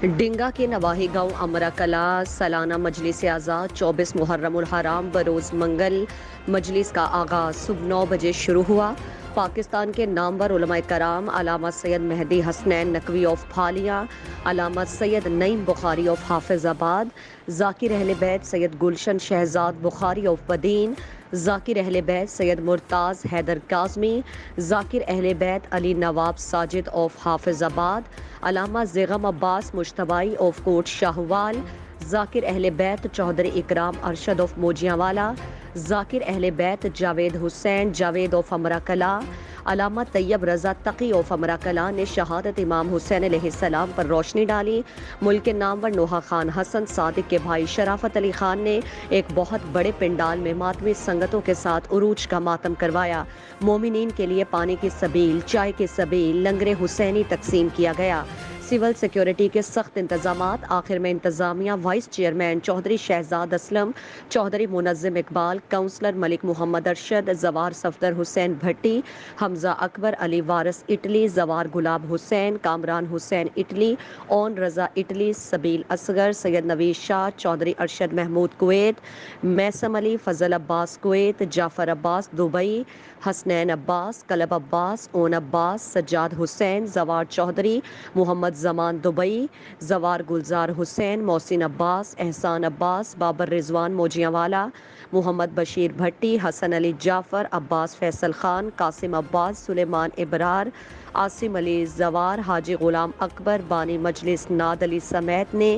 डिंगा के नवाही गांव अमरा कला सालाना मजलिस आज़ाद 24 मुहर्रम हराम बरोज़ मंगल मजलिस का आगाज़ सुबह 9 बजे शुरू हुआ। पाकिस्तान के नामवर उलमाए कराम अलामा सैयद मेहदी हसनैन नकवी ऑफ फालिया, अलामा सैयद नईम बुखारी ऑफ हाफिजाबाद, जाकिर अहले बैत सैयद गुलशन शहजाद बुखारी ऑफ बदीन, जाकिर अहले बैत सैयद मुर्ताज़ हैदर काज़मी, जाकिर अहले बैत अली नवाब साजिद ऑफ हाफिजाबाद, अलामा ज़ेगम अब्बास मुश्तबाई ऑफ कोट शाहवाल, जाकिर अहले बैत चौधरी इकराम अरशद ऑफ मोजियावाला, जाकिर अहले बैत जावेद हुसैन जावेद ऑफ अमरा कला, अलामा तैयब रज़ा तकी ऑफ अमरा कला ने शहादत इमाम हुसैन अलैहिस्सलाम पर रोशनी डाली। मुल्क के नामवर नोहा खान हसन सादिक के भाई शराफत अली खान ने एक बहुत बड़े पिंडाल में मातमी संगतों के साथ उरूज का मातम करवाया। मोमिनीन के लिए पानी की सबील, चाय की सबील, लंगरे हुसैनी तकसीम किया गया। सिविल सिक्योरिटी के सख्त इंतजामात। आखिर में इंतजामिया vice chairman Chaudhry Shahzad Aslam, Chaudhry Munazzam Iqbal, councillor Malik Mohammad Arshad, जवार सफदर हुसैन भट्टी, हमजा अकबर, अली वारिस इटली, जवार Gulab Hussain, Kamran Hussain Italy, Aun Raza Italy, Sabeel Asghar, Syed Naveed Shah, Chaudhry Arshad Mahmood Kuwait, Maisam Ali, Fazal Abbas Kuwait, Jafar Abbas Dubai, Hasnain Abbas, Kalb Abbas, Aun Abbas, Sajjad Hussain, जवार चौधरी, मोहम्मद जमान दुबई, जवार गुलजार हुसैन, मोहसिन अब्बास, एहसान अब्बास, बाबर रिजवान मोजियावाला, मोहम्मद बशीर भट्टी, हसन अली जाफ़र, अब्बास फैसल खान, कासिम अब्बास, सुलेमान इबरार, आसिम अली जवार, हाजी गुलाम अकबर, बानी मजलिस नाद अली समेत ने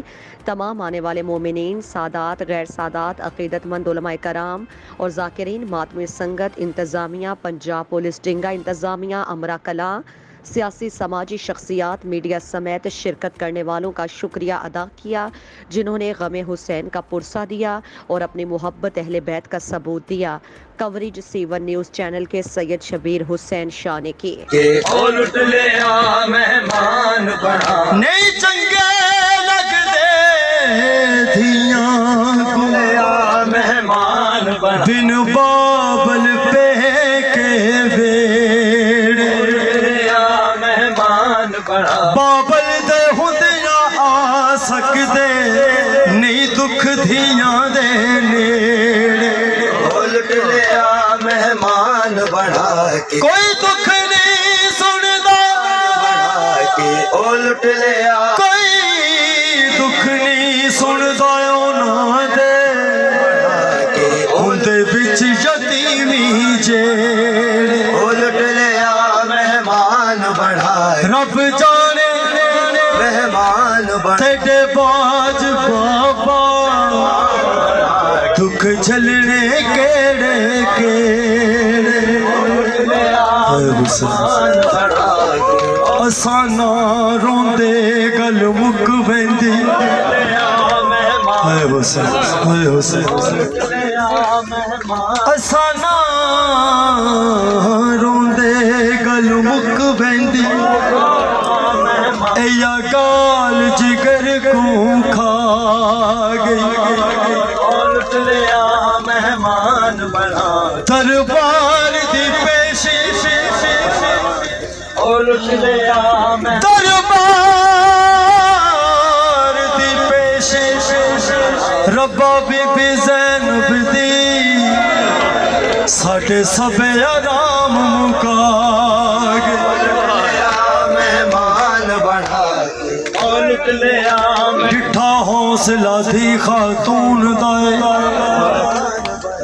तमाम आने वाले मोमिनीन, सादात, गैर सादात, अकीदतमंद उलमाए कराम और जाकिरीन मातमी संगत, इंतज़ामिया, पंजाब पुलिस डिंगा इंतज़ामिया, अमरा कला, सियासी समाजी शख्सियात, मीडिया समेत शिरकत करने वालों का शुक्रिया अदा किया, जिन्होंने गमे हुसैन का पुरसा दिया और अपनी मोहब्बत अहले बैत का सबूत दिया। कवरेज C1 न्यूज़ चैनल के सैयद शबीर हुसैन शाह ने की। नहीं चंगे लगदे मेहमान बिन बाबल पे के बाबल दे हुंदिया आ सकदे नहीं दुख धियां दे नेड़े लुट लिया मेहमान बना के कोई दुख नहीं सुनदा बना के ओ लुट लिया कोई दुख नहीं सुनदा उन्हां दे बना के उंदे विच यतीमी जेड़े ओ लुट लिया मेहमान बना रब जाने मेहमान तेरे बाज बाबा दुख झलने केड़े केड़े असाना रोंदे गल मुक वेंदी असाना रोंदे गल मुक वेंदी या गाल जिगर को खा गई मेहमान बना दरबार दी पेशी दरबार दी पेशी रब्बा बीबी ज़ैनब दी साढ़े सब आराम मुका डिठा हौसला थी खातून दाए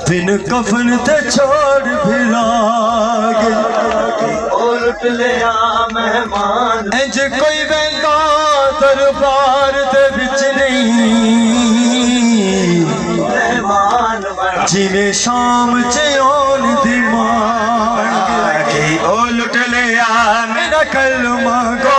बिन कफन ते छोड़ भिरागे इंज कोई वेंदा दरबार दे विच नहीं जिवें शाम च ओन दी मांगे ओ लुट लिया मेरा कलमा गो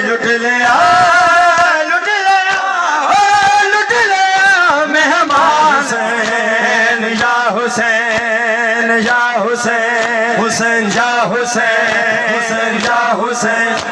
लुट लिया मेहमान हुसैन या हुसैन हुसैन या हुसैन हुसैन या हुसैन